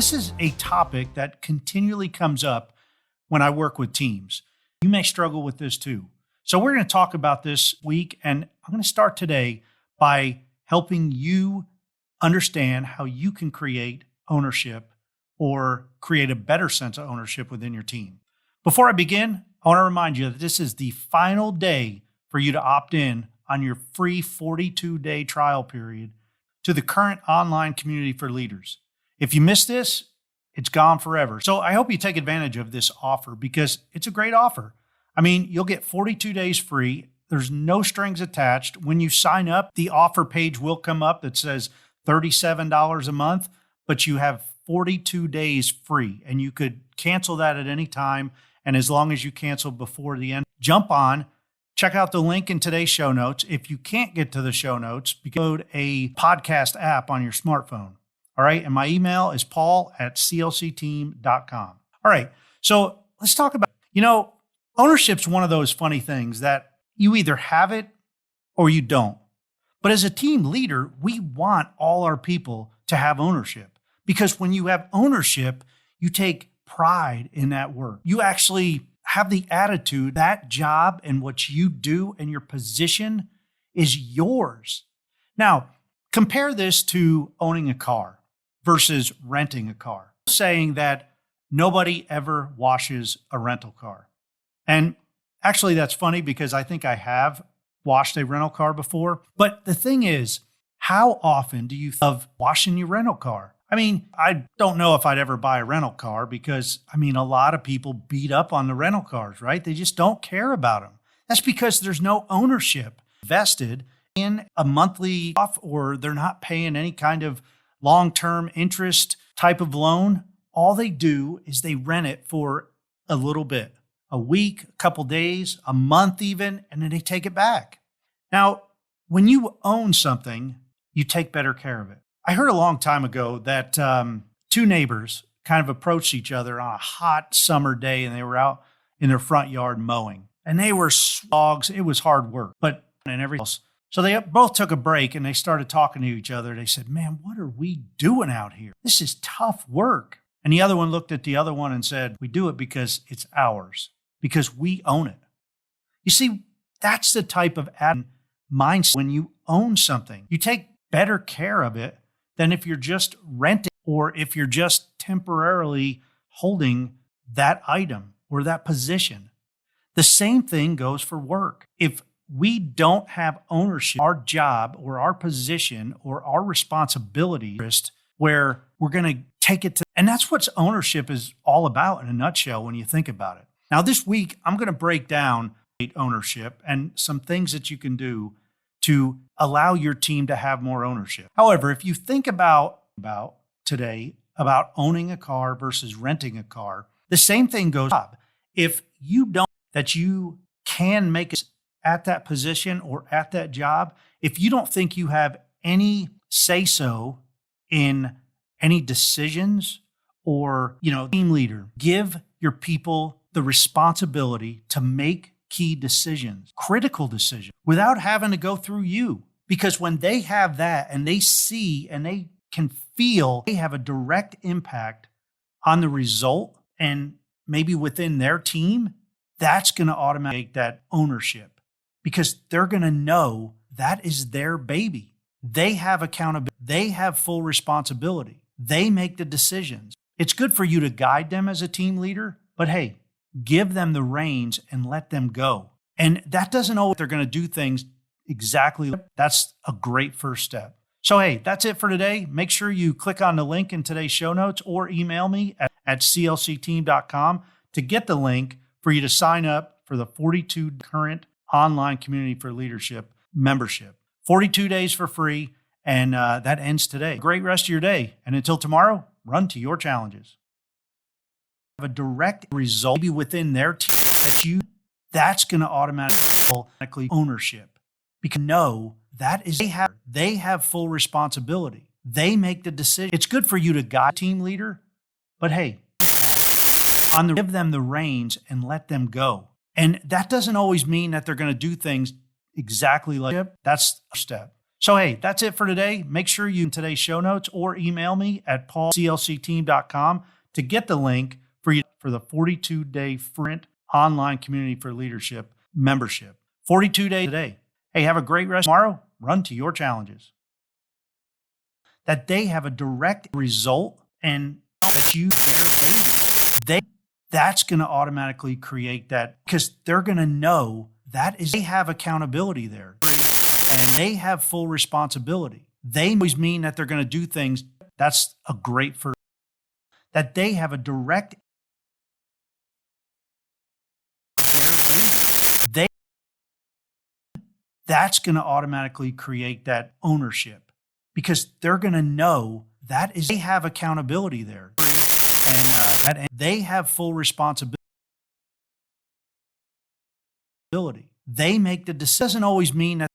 This is a topic that continually comes up when I work with teams. You may struggle with this too. So we're going to talk about this week, and I'm going to start today by helping you understand how you can create ownership or create a better sense of ownership within your team. Before I begin, I want to remind you that this is the final day for you to opt in on your free 42-day trial period to the current online community for leaders. If you miss this, it's gone forever. So I hope you take advantage of this offer because it's a great offer. I mean, you'll get 42 days free. There's no strings attached. When you sign up, the offer page will come up that says $37 a month, but you have 42 days free, and you could cancel that at any time. And as long as you cancel before the end, jump on, check out the link in today's show notes. If you can't get to the show notes, download a podcast app on your smartphone. All right. And my email is paul@clcteam.com. All right. So let's talk about, ownership's one of those funny things that you either have it or you don't. But as a team leader, we want all our people to have ownership, because when you have ownership, you take pride in that work. You actually have the attitude that job and what you do and your position is yours. Now, compare this to owning a car versus renting a car. Saying that nobody ever washes a rental car. And actually, that's funny because I think I have washed a rental car before. But the thing is, how often do you think of washing your rental car? I mean, I don't know if I'd ever buy a rental car because, a lot of people beat up on the rental cars, right? They just don't care about them. That's because there's no ownership vested in a monthly off, or they're not paying any kind of long-term interest type of loan. All they do is they rent it for a little bit, a week, a couple days, a month even, and then they take it back. Now, when you own something, you take better care of it. I heard a long time ago that two neighbors kind of approached each other on a hot summer day, and they were out in their front yard mowing. And they were slogs. It was hard work, and everything else. So they both took a break and they started talking to each other. They said, "Man, what are we doing out here? This is tough work." And the other one looked at the other one and said, "We do it because it's ours, because we own it." You see, that's the type of mindset. When you own something, you take better care of it than if you're just renting or if you're just temporarily holding that item or that position. The same thing goes for work. If we don't have ownership, our job or our position or our responsibility, where we're going to take it to, and that's what ownership is all about in a nutshell when you think about it. Now, this week, I'm going to break down ownership and some things that you can do to allow your team to have more ownership. However, if you think about today, about owning a car versus renting a car, the same thing goes up. If you don't, that you can make it at that position or at that job, if you don't think you have any say-so in any decisions or, team leader, give your people the responsibility to make key decisions, critical decisions, without having to go through you. Because when they have that and they see and they can feel they have a direct impact on the result and maybe within their team, that's going to automatically make that ownership. Because they're going to know that is their baby. They have accountability. They have full responsibility. They make the decisions. It's good for you to guide them as a team leader, but hey, give them the reins and let them go. And that doesn't always they're going to do things exactly. That's a great first step. So hey, that's it for today. Make sure you click on the link in today's show notes or email me at clcteam.com to get the link for you to sign up for the 42 current online community for leadership membership. 42 days for free, and that ends today. Great rest of your day, and until tomorrow, run to your challenges. Have a direct result maybe within their team that's going to automatically ownership, because know that is they have full responsibility. They make the decision. It's good for you to guide team leader, but hey, give them the reins and let them go. And that doesn't always mean that they're going to do things exactly like that's a step. So, hey, that's it for today. Make sure you in today's show notes or email me at paulclcteam.com to get the link for the 42-day free online community for leadership membership. 42 days today. Hey, have a great rest tomorrow. Run to your challenges. That they have a direct result and that you their baby. That's going to automatically create that because they're going to know that is they have accountability there and they have full responsibility. They always mean that they're going to do things. That's a great first. That they have a direct they that's going to automatically create that ownership because they're going to know that is they have accountability there and they have full responsibility. They make the decision. Doesn't always mean that